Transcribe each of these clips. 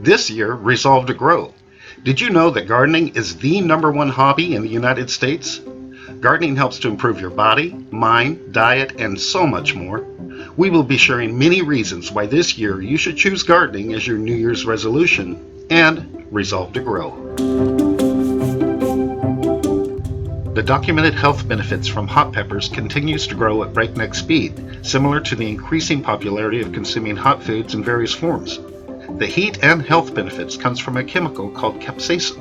This year, resolve to grow. Did you know that gardening is the #1 hobby in the United States? Gardening helps to improve your body, mind, diet, and so much more. We will be sharing many reasons why this year you should choose gardening as your New Year's resolution and resolve to grow. The documented health benefits from hot peppers continues to grow at breakneck speed, similar to the increasing popularity of consuming hot foods in various forms. The heat and health benefits comes from a chemical called capsaicin.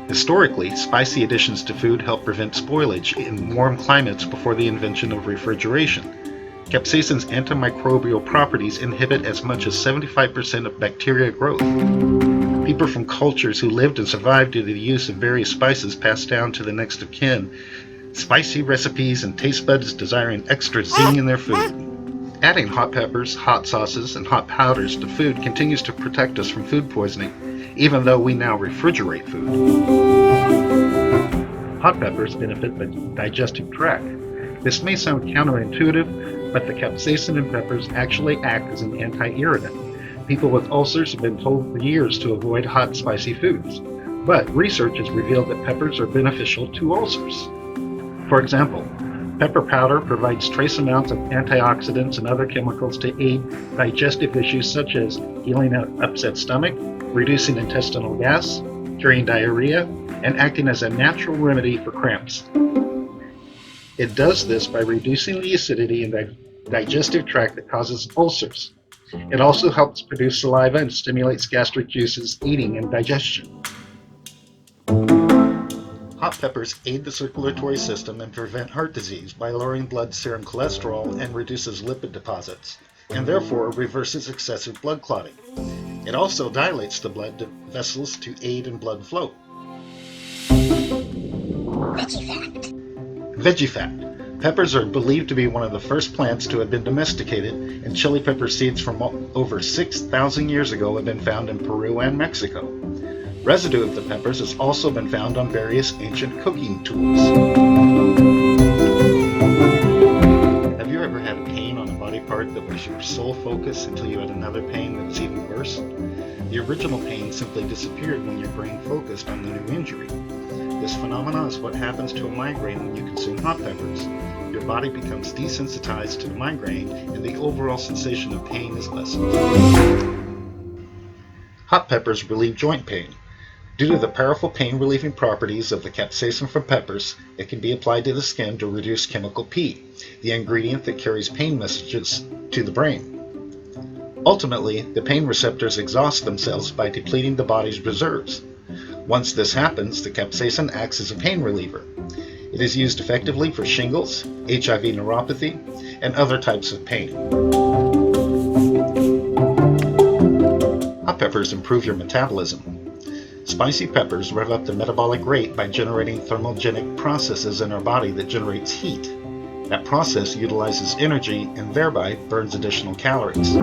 Historically, spicy additions to food help prevent spoilage in warm climates before the invention of refrigeration. Capsaicin's antimicrobial properties inhibit as much as 75% of bacteria growth. People from cultures who lived and survived due to the use of various spices passed down to the next of kin spicy recipes and taste buds desiring extra zing in their food. Adding hot peppers, hot sauces, and hot powders to food continues to protect us from food poisoning, even though we now refrigerate food. Hot peppers benefit the digestive tract. This may sound counterintuitive, but the capsaicin in peppers actually act as an anti-irritant. People with ulcers have been told for years to avoid hot, spicy foods, but research has revealed that peppers are beneficial to ulcers. For example, pepper powder provides trace amounts of antioxidants and other chemicals to aid digestive issues such as healing an upset stomach, reducing intestinal gas, curing diarrhea, and acting as a natural remedy for cramps. It does this by reducing the acidity in the digestive tract that causes ulcers. It also helps produce saliva and stimulates gastric juices, eating, and digestion. Hot peppers aid the circulatory system and prevent heart disease by lowering blood serum cholesterol and reduces lipid deposits, and therefore reverses excessive blood clotting. It also dilates the blood vessels to aid in blood flow. Veggie fact. Peppers are believed to be one of the first plants to have been domesticated, and chili pepper seeds from over 6,000 years ago have been found in Peru and Mexico. Residue of the peppers has also been found on various ancient cooking tools. Have you ever had a pain on a body part that was your sole focus until you had another pain that's even worse? The original pain simply disappeared when your brain focused on the new injury. This phenomenon is what happens to a migraine when you consume hot peppers. Your body becomes desensitized to the migraine, and the overall sensation of pain is lessened. Hot peppers relieve joint pain. Due to the powerful pain-relieving properties of the capsaicin from peppers, it can be applied to the skin to reduce chemical P, the ingredient that carries pain messages to the brain. Ultimately, the pain receptors exhaust themselves by depleting the body's reserves. Once this happens, the capsaicin acts as a pain reliever. It is used effectively for shingles, HIV neuropathy, and other types of pain. Hot peppers improve your metabolism. Spicy peppers rev up the metabolic rate by generating thermogenic processes in our body that generates heat. That process utilizes energy and thereby burns additional calories.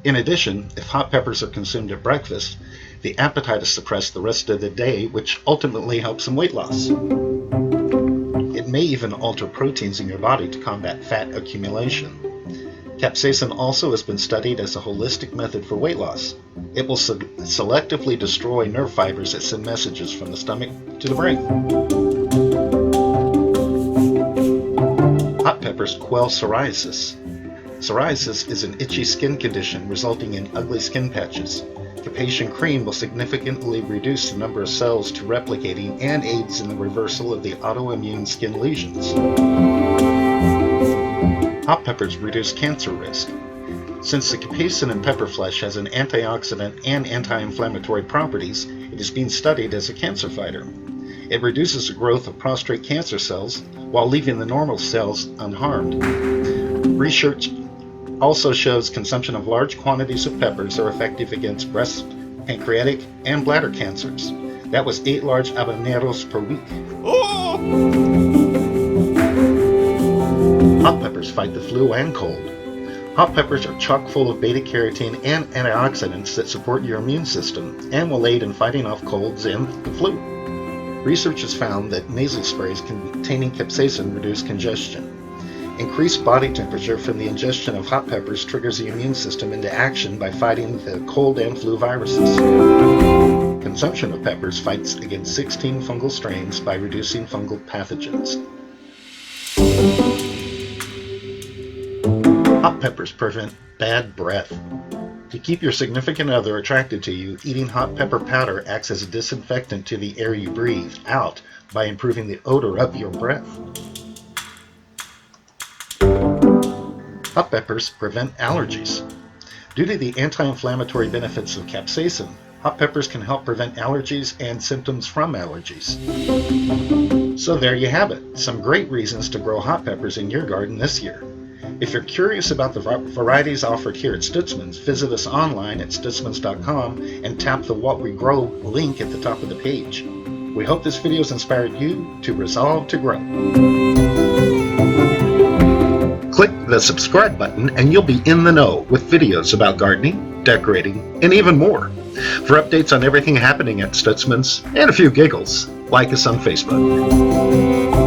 In addition, if hot peppers are consumed at breakfast, the appetite is suppressed the rest of the day, which ultimately helps in weight loss. It may even alter proteins in your body to combat fat accumulation. Capsaicin also has been studied as a holistic method for weight loss. It will selectively destroy nerve fibers that send messages from the stomach to the brain. Hot peppers quell psoriasis. Psoriasis is an itchy skin condition resulting in ugly skin patches. Capsaicin cream will significantly reduce the number of cells to replicating and aids in the reversal of the autoimmune skin lesions. Hot peppers reduce cancer risk. Since the capsaicin in pepper flesh has an antioxidant and anti-inflammatory properties, it is being studied as a cancer fighter. It reduces the growth of prostate cancer cells while leaving the normal cells unharmed. Research also shows consumption of large quantities of peppers are effective against breast, pancreatic, and bladder cancers. That was 8 large habaneros per week. Oh! Hot peppers fight the flu and cold. Hot peppers are chock full of beta-carotene and antioxidants that support your immune system and will aid in fighting off colds and the flu. Research has found that nasal sprays containing capsaicin reduce congestion. Increased body temperature from the ingestion of hot peppers triggers the immune system into action by fighting the cold and flu viruses. Consumption of peppers fights against 16 fungal strains by reducing fungal pathogens. Hot peppers prevent bad breath. To keep your significant other attracted to you, eating hot pepper powder acts as a disinfectant to the air you breathe out by improving the odor of your breath. Hot peppers prevent allergies. Due to the anti-inflammatory benefits of capsaicin, hot peppers can help prevent allergies and symptoms from allergies. So there you have it, some great reasons to grow hot peppers in your garden this year. If you're curious about the varieties offered here at Stutzmans, visit us online at stutzmans.com and tap the What We Grow link at the top of the page. We hope this video has inspired you to resolve to grow. Click the subscribe button and you'll be in the know with videos about gardening, decorating, and even more. For updates on everything happening at Stutzmans and a few giggles, like us on Facebook.